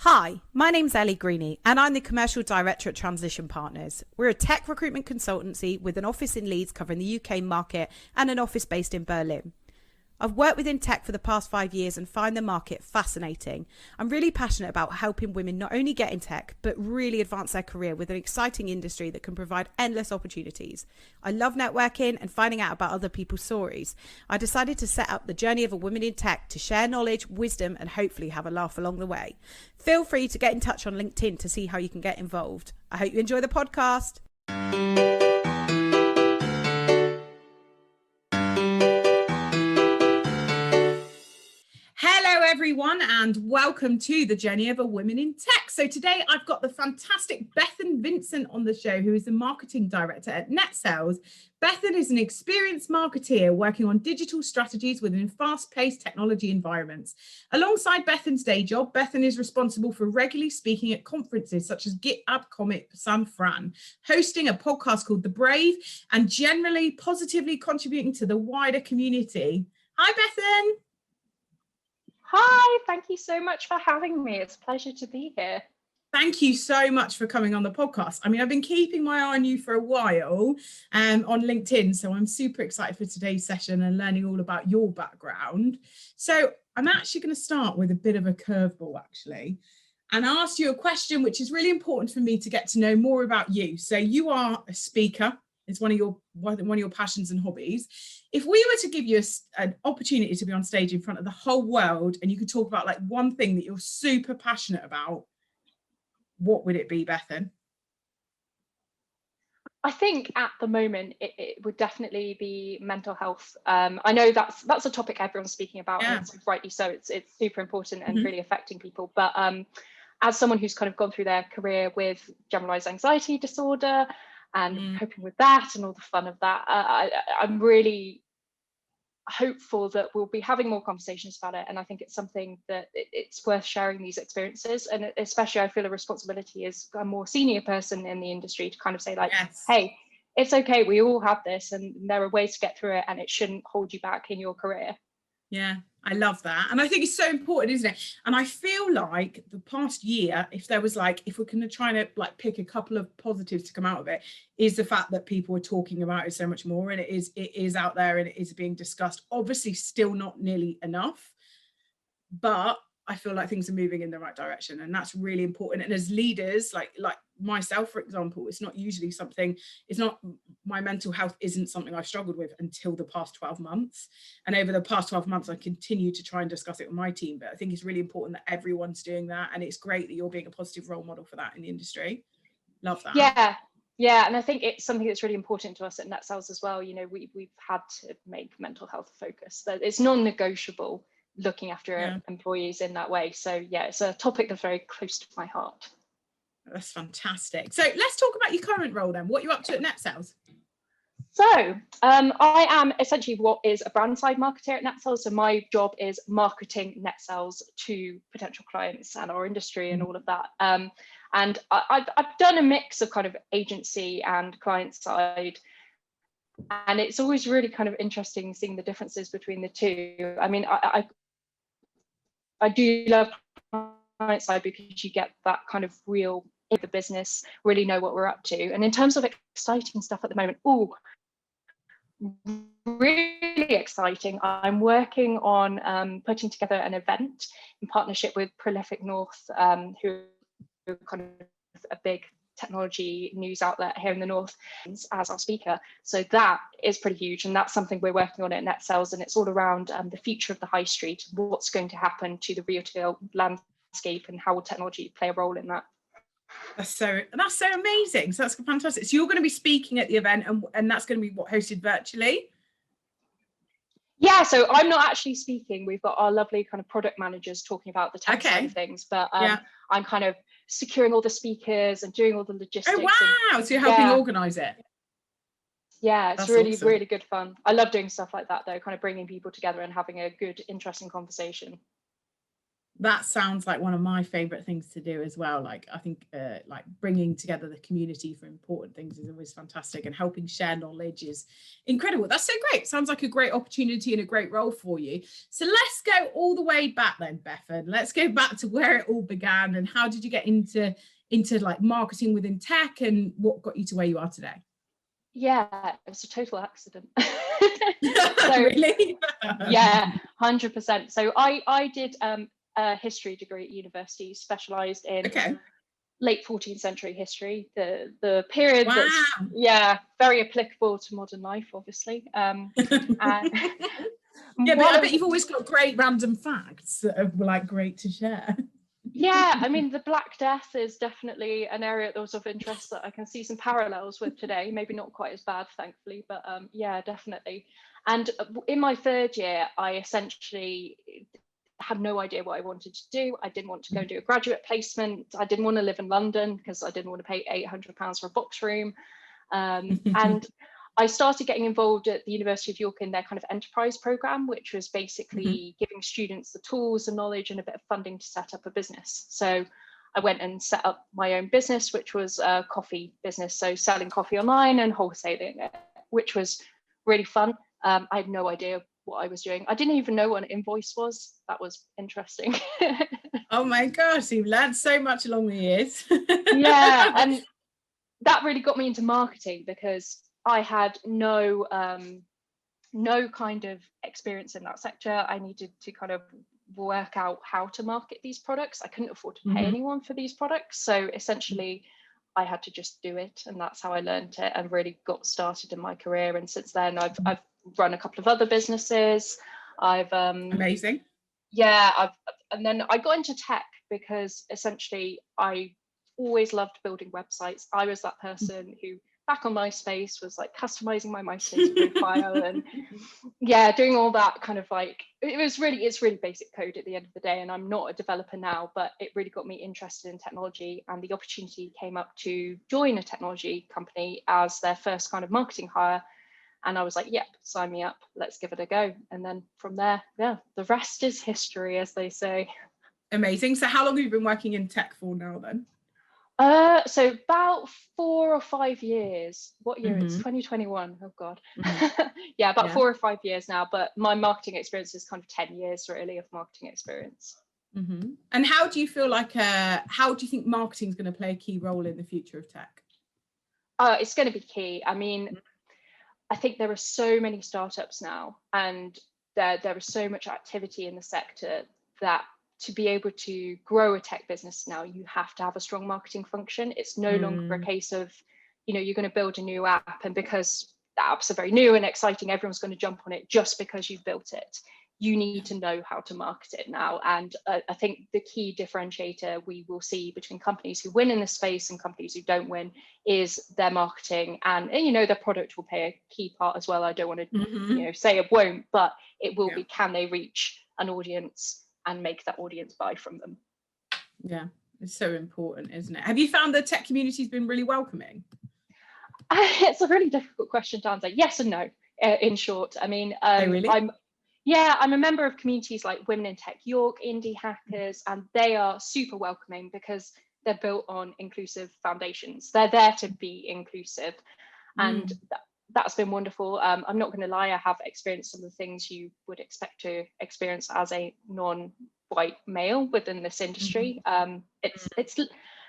Hi, my name's Elly Greeny and I'm the Commercial Director at Transition Partners. We're a tech recruitment consultancy with an office in Leeds covering the UK market and an office based in Berlin. I've worked within tech for the past 5 years and find the market fascinating. I'm really passionate about helping women not only get in tech, but really advance their career with an exciting industry that can provide endless opportunities. I love networking and finding out about other people's stories. I decided to set up the Journey of a Woman in Tech to share knowledge, wisdom, and hopefully have a laugh along the way. Feel free to get in touch on LinkedIn to see how you can get involved. I hope you enjoy the podcast. Hello everyone and welcome to the Journey of a Woman in Tech. So today I've got the fantastic Bethan Vincent on the show, who is the marketing director at Netsells. Bethan is an experienced marketeer working on digital strategies within fast-paced technology environments. Alongside Bethan's day job, Bethan is responsible for regularly speaking at conferences such as GitHub Comic San Fran, hosting a podcast called The Brave, and generally positively contributing to the wider community. Hi Bethan. Hi, thank you so much for having me. It's a pleasure to be here. Thank you so much for coming on the podcast. I mean, I've been keeping my eye on you for a while on LinkedIn, so I'm super excited for today's session and learning all about your background. So I'm actually going to start with a bit of a curveball, actually, and ask you a question which is really important for me to get to know more about you. So you are a speaker. It's one of your passions and hobbies. If we were to give you an opportunity to be on stage in front of the whole world and you could talk about like one thing that you're super passionate about, what would it be, Bethan? I think at the moment it would definitely be mental health. I know that's a topic everyone's speaking about, and it's rightly so. It's super important and really affecting people. But as someone who's kind of gone through their career with generalized anxiety disorder and coping with that and all the fun of that, I'm really hopeful that we'll be having more conversations about it, and I think it's something that it's worth sharing these experiences, and especially I feel a responsibility as a more senior person in the industry to kind of say like, hey, it's okay, we all have this and there are ways to get through it and it shouldn't hold you back in your career. Yeah, I love that. And I think it's so important, isn't it? And I feel like the past year, if we're going to try and like pick a couple of positives to come out of it, is the fact that people are talking about it so much more, and it is out there and it is being discussed. Obviously still not nearly enough, but I feel like things are moving in the right direction, and that's really important. And as leaders, like myself, for example, my mental health isn't something I've struggled with until the past 12 months. And over the past 12 months, I continue to try and discuss it with my team. But I think it's really important that everyone's doing that. And it's great that you're being a positive role model for that in the industry. Love that. Yeah. And I think it's something that's really important to us at Netsells as well. You know, we've had to make mental health a focus. It's non-negotiable looking after employees in that way. So yeah, it's a topic that's very close to my heart. That's fantastic. So let's talk about your current role then. What are you up to at Netsells? So I am essentially what is a brand side marketer at Netsells. So my job is marketing Netsells to potential clients and our industry and all of that. And I've done a mix of kind of agency and client side. And it's always really kind of interesting seeing the differences between the two. I mean, I do love client side because you get that kind of real in the business, really know what we're up to. And in terms of exciting stuff at the moment, really exciting. I'm working on putting together an event in partnership with Prolific North, who are kind of a big technology news outlet here in the North, as our speaker. So that is pretty huge, and that's something we're working on at Netsells, and it's all around the future of the high street, what's going to happen to the retail landscape and how will technology play a role in that. That's so amazing. So that's fantastic. So you're going to be speaking at the event, and that's going to be hosted virtually? Yeah, so I'm not actually speaking. We've got our lovely kind of product managers talking about the tech side of things, but I'm kind of securing all the speakers and doing all the logistics. Oh wow! So you're helping organise it. Yeah, it's really awesome. Really good fun. I love doing stuff like that though, kind of bringing people together and having a good, interesting conversation. That sounds like one of my favorite things to do as well. Like, I think like bringing together the community for important things is always fantastic, and helping share knowledge is incredible. That's so great. Sounds like a great opportunity and a great role for you. So let's go all the way back then, Bethan. Let's go back to where it all began, and how did you get into like marketing within tech, and what got you to where you are today? Yeah, it was a total accident. So, really? Yeah, 100%. So I did a history degree at university, specialised in late 14th century history, the period that's very applicable to modern life, obviously. And yeah, but I bet you've always got great random facts that are like great to share. Yeah, I mean, the Black Death is definitely an area that was of interest that I can see some parallels with today. Maybe not quite as bad, thankfully, but yeah, definitely. And in my third year, I essentially had no idea what I wanted to do. I didn't want to go and do a graduate placement. I didn't want to live in London because I didn't want to pay £800 for a box room. And I started getting involved at the University of York in their kind of enterprise program, which was basically giving students the tools and knowledge and a bit of funding to set up a business. So I went and set up my own business, which was a coffee business. So selling coffee online and wholesaling it, which was really fun. I had no idea what I was doing. I didn't even know what an invoice was. That was interesting. Oh my gosh, you've learned so much along the years. Yeah, and that really got me into marketing because I had no kind of experience in that sector. I needed to kind of work out how to market these products. I couldn't afford to pay anyone for these products. So essentially I had to just do it. And that's how I learned it and really got started in my career. And since then I've run a couple of other businesses. I've amazing. Yeah, and then I got into tech because essentially I always loved building websites. I was that person who back on MySpace was like customizing my MySpace profile and doing all that kind of like, it's really basic code at the end of the day. And I'm not a developer now, but it really got me interested in technology, and the opportunity came up to join a technology company as their first kind of marketing hire. And I was like, yep, sign me up, let's give it a go. And then from there, the rest is history, as they say. Amazing. So how long have you been working in tech for now then? So about 4 or 5 years. What year? It's 2021. Oh God. Yeah, about 4 or 5 years now. But my marketing experience is kind of 10 years really of marketing experience. And how do you feel like, how do you think marketing is going to play a key role in the future of tech? It's going to be key. I mean, I think there are so many startups now, and there is so much activity in the sector that to be able to grow a tech business now, you have to have a strong marketing function. It's no longer a case of, you're going to build a new app, and because the apps are very new and exciting, everyone's going to jump on it just because you've built it. You need to know how to market it now. And I think the key differentiator we will see between companies who win in this space and companies who don't win is their marketing, and their product will play a key part as well. I don't want to say it won't, but it will be, can they reach an audience and make that audience buy from them? Yeah, it's so important, isn't it? Have you found the tech community's been really welcoming? It's a really difficult question to answer. Yes and no, in short. I mean, really? I'm a member of communities like Women in Tech York, Indie Hackers, and they are super welcoming because they're built on inclusive foundations. They're there to be inclusive, and that's been wonderful. I'm not going to lie, I have experienced some of the things you would expect to experience as a non-white male within this industry. It's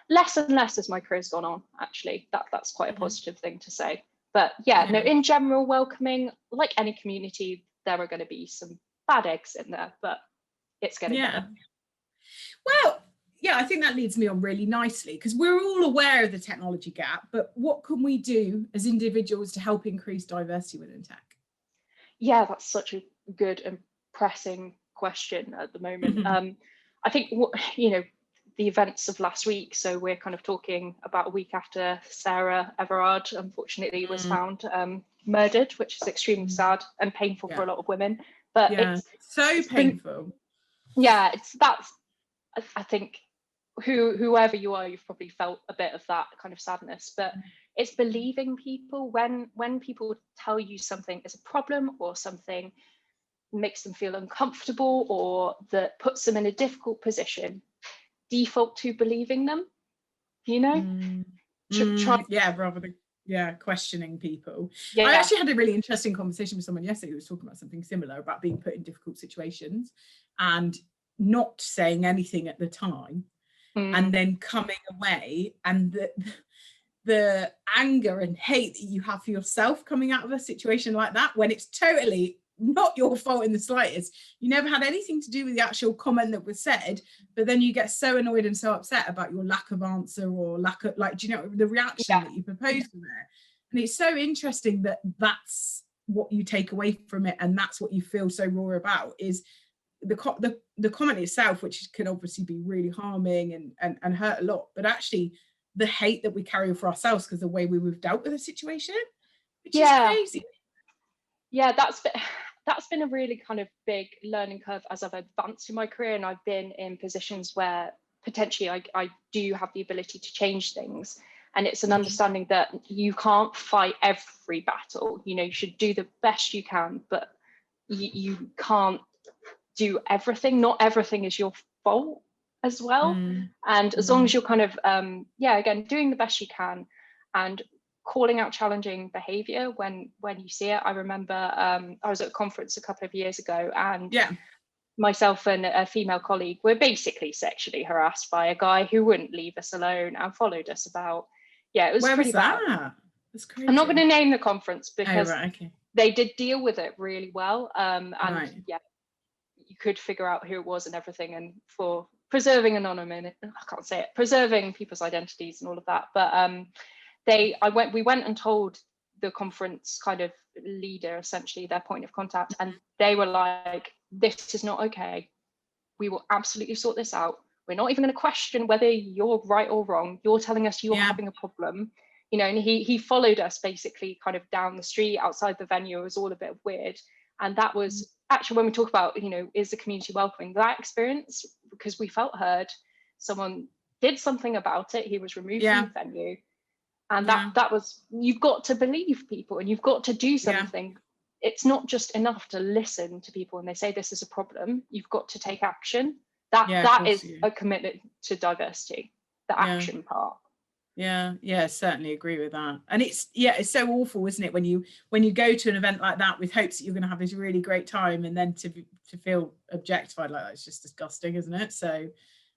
less and less as my career's gone on, actually. That's quite a positive thing to say. But no, in general, welcoming. Like any community, there are going to be some bad eggs in there, but it's getting better. Well, I think that leads me on really nicely, because we're all aware of the technology gap, but what can we do as individuals to help increase diversity within tech? Yeah, that's such a good and pressing question at the moment. I think the events of last week, so we're kind of talking about a week after Sarah Everard unfortunately was found murdered, which is extremely sad and painful for a lot of women. But it's so painful. That's I think whoever you are, you've probably felt a bit of that kind of sadness, but it's believing people when people tell you something is a problem or something makes them feel uncomfortable or that puts them in a difficult position, default to believing them, you know? Rather than questioning people. Yeah. I actually had a really interesting conversation with someone yesterday who was talking about something similar, about being put in difficult situations and not saying anything at the time, and then coming away, and the anger and hate that you have for yourself coming out of a situation like that, when it's totally not your fault in the slightest. You never had anything to do with the actual comment that was said, but then you get so annoyed and so upset about your lack of answer, or lack of, like, do you know, the reaction that you proposed from there. And it's so interesting that that's what you take away from it, and that's what you feel so raw about, is the comment itself, which can obviously be really harming and hurt a lot, but actually the hate that we carry for ourselves because the way we've dealt with a situation, which is crazy. Yeah, that's been a really kind of big learning curve as I've advanced in my career, and I've been in positions where potentially I do have the ability to change things. And it's an understanding that you can't fight every battle. You know, you should do the best you can, but you can't do everything. Not everything is your fault as well. And as long as you're kind of again, doing the best you can and calling out challenging behavior when you see it. I remember I was at a conference a couple of years ago, and myself and a female colleague were basically sexually harassed by a guy who wouldn't leave us alone and followed us about. It was pretty bad. That's crazy. I'm not going to name the conference because they did deal with it really well. You could figure out who it was and everything, and for preserving anonymity, I can't say it, preserving people's identities and all of that. But we went and told the conference kind of leader, essentially their point of contact, and they were like, this is not okay. We will absolutely sort this out. We're not even going to question whether you're right or wrong. You're telling us you're having a problem, you know. And he followed us basically kind of down the street outside the venue. It was all a bit weird. And that was actually, when we talk about, you know, is the community welcoming, that experience, because we felt heard, someone did something about it, he was removed from the venue. And that was, you've got to believe people and you've got to do something. It's not just enough to listen to people when they say this is a problem. You've got to take action. That is a commitment to diversity, the action part. Certainly agree with that. And it's so awful, isn't it, when you go to an event like that with hopes that you're going to have this really great time, and then to feel objectified like that, it's just disgusting, isn't it? So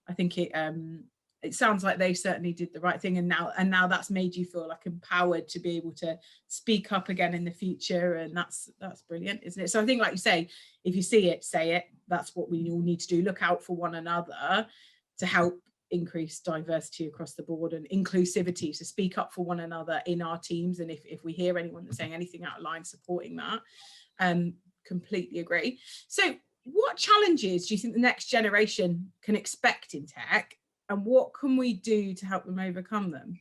I think it sounds like they certainly did the right thing, and now that's made you feel like empowered to be able to speak up again in the future, and that's brilliant, isn't it? So I think, like you say, if you see it, say it. That's what we all need to do. Look out for one another to help increase diversity across the board and inclusivity, to speak up for one another in our teams, and if we hear anyone that's saying anything out of line, supporting that. Completely agree. So what challenges do you think the next generation can expect in tech, and what can we do to help them overcome them?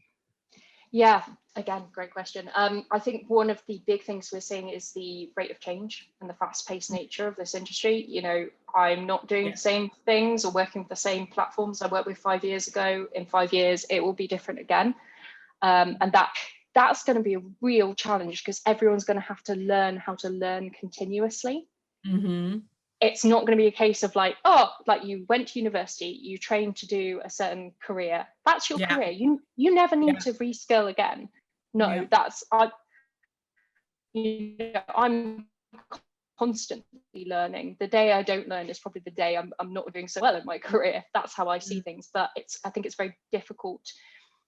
Again, great question. I think one of the big things we're seeing is the rate of change and the fast-paced nature of this industry. You know, I'm not doing the same things or working with the same platforms I worked with 5 years ago. In 5 years, it will be different again. And that's going to be a real challenge, because everyone's going to have to learn how to learn continuously. It's not going to be a case of like you went to university, you trained to do a certain career. That's your career. You never need to reskill again. No, I'm constantly learning. The day I don't learn is probably the day I'm not doing so well in my career. That's how I see things. But I think it's very difficult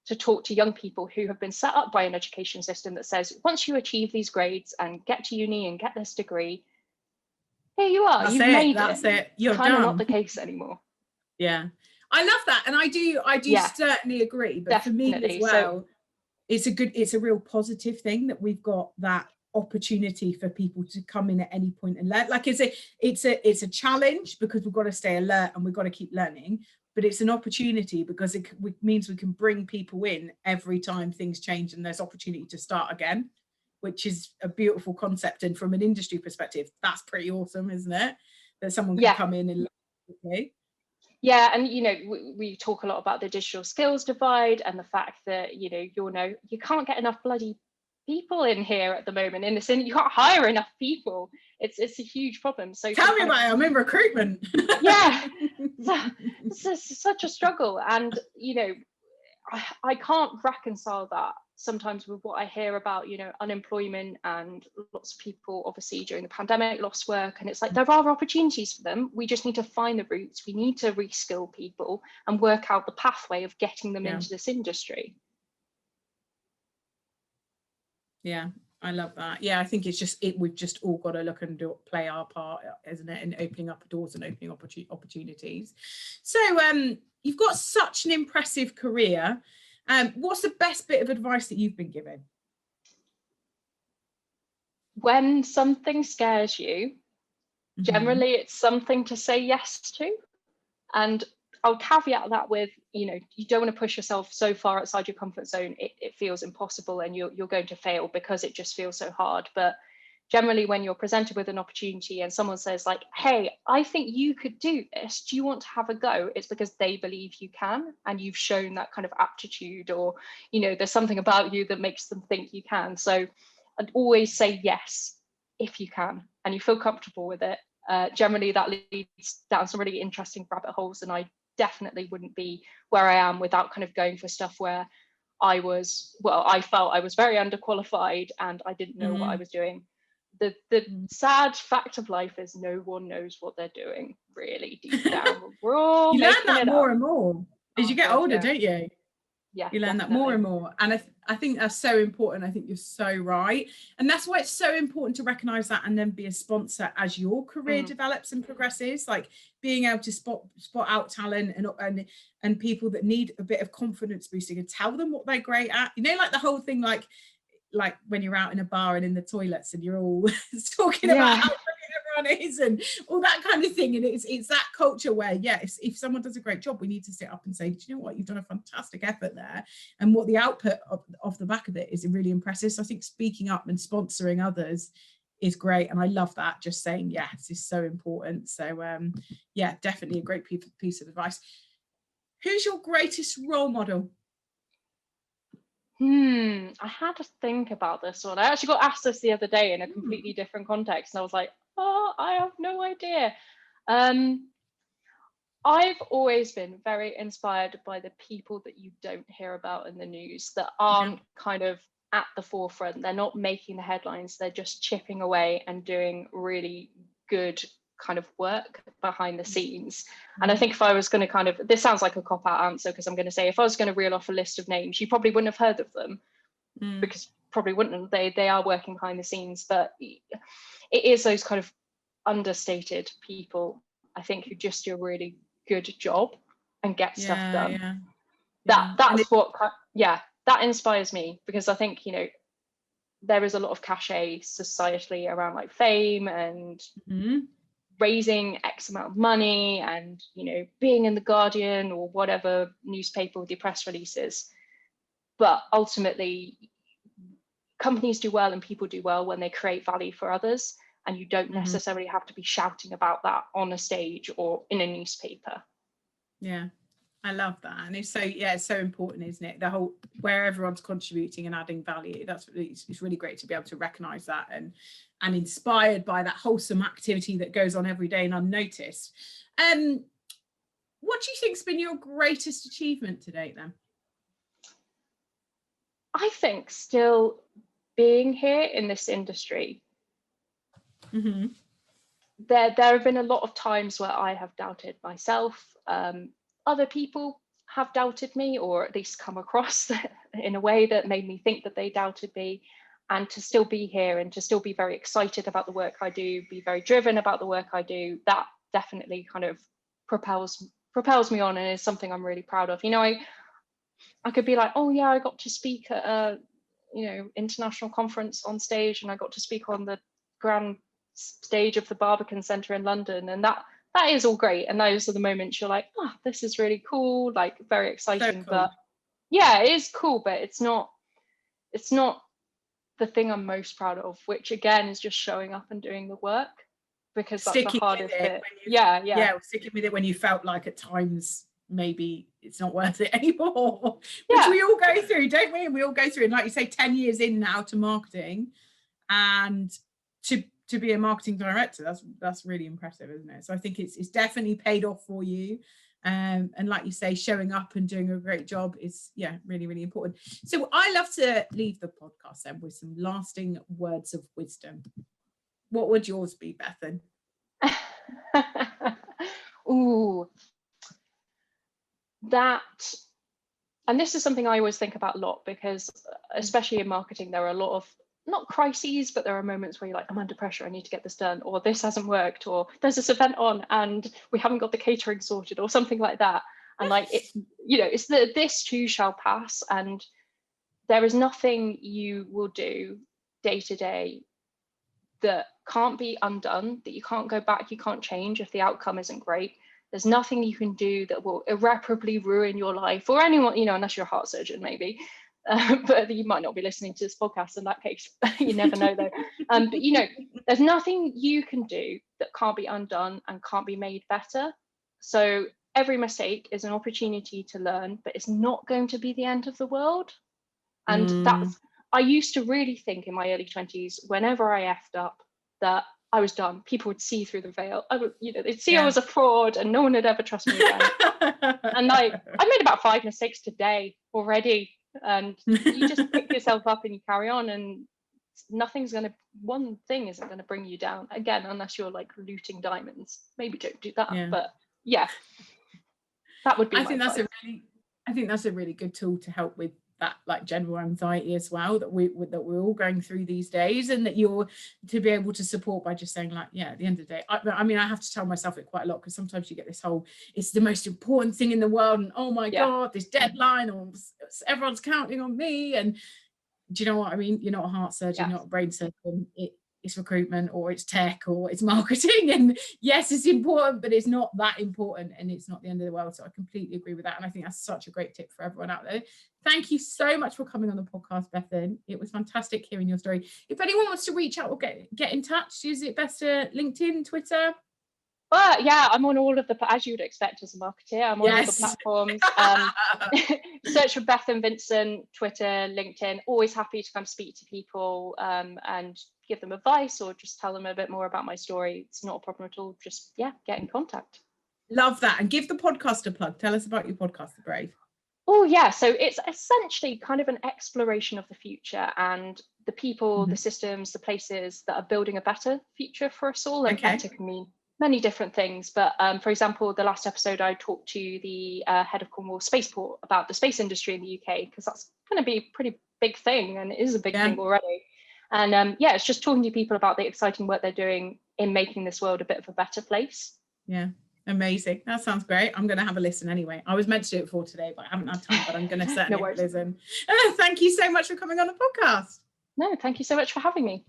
to talk to young people who have been set up by an education system that says, once you achieve these grades and get to uni and get this degree, here you are. You've made it. That's it. You're kind of done. not the case anymore. I love that, and I do certainly agree. But definitely. For me as well, it's a real positive thing that we've got that opportunity for people to come in at any point and learn. Like it's a challenge, because we've got to stay alert and we've got to keep learning. But it's an opportunity because it means we can bring people in every time things change and there's opportunity to start again, which is a beautiful concept. And from an industry perspective, that's pretty awesome, isn't it? That someone can come in and learn quickly. And you know, we talk a lot about the digital skills divide and the fact that you can't get enough bloody people in here at the moment in this, and you can't hire enough people. It's a huge problem. So tell me about it. I'm in recruitment. Yeah, so it's such a struggle, and you know, I can't reconcile that sometimes with what I hear about, you know, unemployment, and lots of people obviously during the pandemic lost work, and it's like there are opportunities for them. We just need to find the routes. We need to reskill people and work out the pathway of getting them into this industry. Yeah, I love that. Yeah, I think it's just we've just all got to look and play our part, isn't it, in opening up doors and opening opportunities. So you've got such an impressive career. What's the best bit of advice that you've been given? When something scares you, generally it's something to say yes to. And I'll caveat that with, you know, you don't want to push yourself so far outside your comfort zone it feels impossible and you're going to fail because it just feels so hard. But generally when you're presented with an opportunity and someone says like, hey, I think you could do this, do you want to have a go? It's because they believe you can, and you've shown that kind of aptitude, or, you know, there's something about you that makes them think you can. So I'd always say yes if you can and you feel comfortable with it. Generally that leads down some really interesting rabbit holes, and I definitely wouldn't be where I am without kind of going for stuff where I felt I was very underqualified and I didn't know what I was doing. The sad fact of life is no one knows what they're doing really deep down. We're all you learn that more and more as you get older, don't you? Yeah, you learn that more and more, and I think that's so important. I think you're so right, and that's why it's so important to recognize that and then be a sponsor as your career develops and progresses, like being able to spot out talent and people that need a bit of confidence boosting and tell them what they're great at, you know, like the whole thing, like when you're out in a bar and in the toilets and you're all talking about how everyone is and all that kind of thing. And it's that culture where, if someone does a great job, we need to sit up and say, do you know what, you've done a fantastic effort there, and what the output off the back of it is really impressive. So I think speaking up and sponsoring others is great, and I love that. Just saying yes is so important. So definitely a great piece of advice. Who's your greatest role model? I had to think about this one. I actually got asked this the other day in a completely different context, and I was like, oh, I have no idea. I've always been very inspired by the people that you don't hear about in the news, that aren't kind of at the forefront. They're not making the headlines. They're just chipping away and doing really good kind of work behind the scenes. And I think if I was going to kind of, this sounds like a cop-out answer, because I'm going to say, if I was going to reel off a list of names, you probably wouldn't have heard of them, because probably wouldn't. They are working behind the scenes, but it is those kind of understated people, I think, who just do a really good job and get stuff done. That's what that inspires me, because I think, you know, there is a lot of cachet societally around like fame and raising X amount of money and, you know, being in the Guardian or whatever newspaper with your press releases. But ultimately, companies do well and people do well when they create value for others, and you don't necessarily have to be shouting about that on a stage or in a newspaper. Yeah, I love that. And it's so important, isn't it? The whole, where everyone's contributing and adding value. It's really great to be able to recognize that and inspired by that wholesome activity that goes on every day and unnoticed. What do you think's been your greatest achievement to date then? I think still being here in this industry. There have been a lot of times where I have doubted myself. Other people have doubted me, or at least come across in a way that made me think that they doubted me. And to still be here and to still be very excited about the work I do, be very driven about the work I do, that definitely kind of propels me on, and is something I'm really proud of. You know, I could be like, oh yeah, I got to speak at a, you know, international conference on stage, and I got to speak on the grand stage of the Barbican Centre in London, and that is all great, and those are the moments you're like, oh, this is really cool, like very exciting. So cool. But yeah, it is cool, but it's not the thing I'm most proud of, which again is just showing up and doing the work, because that's the hardest bit. Sticking with it when you felt like at times maybe it's not worth it anymore, Yeah. which we all go through, don't we? And we all go through, and like you say, 10 years in now to marketing, and to be a marketing director, that's really impressive, isn't it? So I think it's definitely paid off for you. And like you say, showing up and doing a great job is, yeah, really, really important. So I love to leave the podcast then with some lasting words of wisdom. What would yours be, Bethan? Ooh, that, and this is something I always think about a lot, because especially in marketing, there are a lot of, not crises, but there are moments where you're like, I'm under pressure, I need to get this done, or this hasn't worked, or there's this event on and we haven't got the catering sorted, or something like that. And like, it, you know, it's this too shall pass, and there is nothing you will do day to day that can't be undone, that you can't go back, you can't change if the outcome isn't great. There's nothing you can do that will irreparably ruin your life, or anyone, you know, unless you're a heart surgeon, maybe. But you might not be listening to this podcast in that case. You never know, though. But you know, there's nothing you can do that can't be undone and can't be made better. So every mistake is an opportunity to learn, but it's not going to be the end of the world. And that's, I used to really think in my early 20s, whenever I effed up, that I was done. People would see through the veil. I would, you know, they'd see I was a fraud and no one would ever trust me again. And I made about 5 mistakes today already. And you just pick yourself up and you carry on, and one thing isn't going to bring you down again, unless you're like looting diamonds. Maybe don't do that. Yeah. But yeah, that would be I think that's a really good tool to help with that, like, general anxiety as well, that we're all going through these days, and that you're to be able to support by just saying, like, yeah, at the end of the day, I mean, I have to tell myself it quite a lot, because sometimes you get this whole, it's the most important thing in the world, and oh my god, this deadline, or everyone's counting on me. And do you know what I mean? You're not a heart surgeon, you're not a brain surgeon. It's recruitment, or it's tech, or it's marketing, and yes, it's important, but it's not that important, and it's not the end of the world. So I completely agree with that, and I think that's such a great tip for everyone out there. Thank you so much for coming on the podcast, Bethan. It was fantastic hearing your story. If anyone wants to reach out or get in touch, is it best to LinkedIn, Twitter? Yeah, I'm on all of the, as you would expect as a marketer, I'm on all the platforms. Search for Bethan Vincent, Twitter, LinkedIn. Always happy to kind of speak to people and give them advice, or just tell them a bit more about my story. It's not a problem at all. Just, yeah, get in contact. Love that. And give the podcast a plug. Tell us about your podcast, The Brave. Oh, yeah. So it's essentially kind of an exploration of the future and the people, the systems, the places that are building a better future for us all. And better can mean many different things. But for example, the last episode, I talked to the head of Cornwall Spaceport about the space industry in the UK, because that's going to be a pretty big thing, and it is a big thing already. And yeah, it's just talking to people about the exciting work they're doing in making this world a bit of a better place. Yeah. Amazing. That sounds great. I'm going to have a listen anyway. I was meant to do it for today, but I haven't had time, but I'm going to certainly listen. Thank you so much for coming on the podcast. No, thank you so much for having me.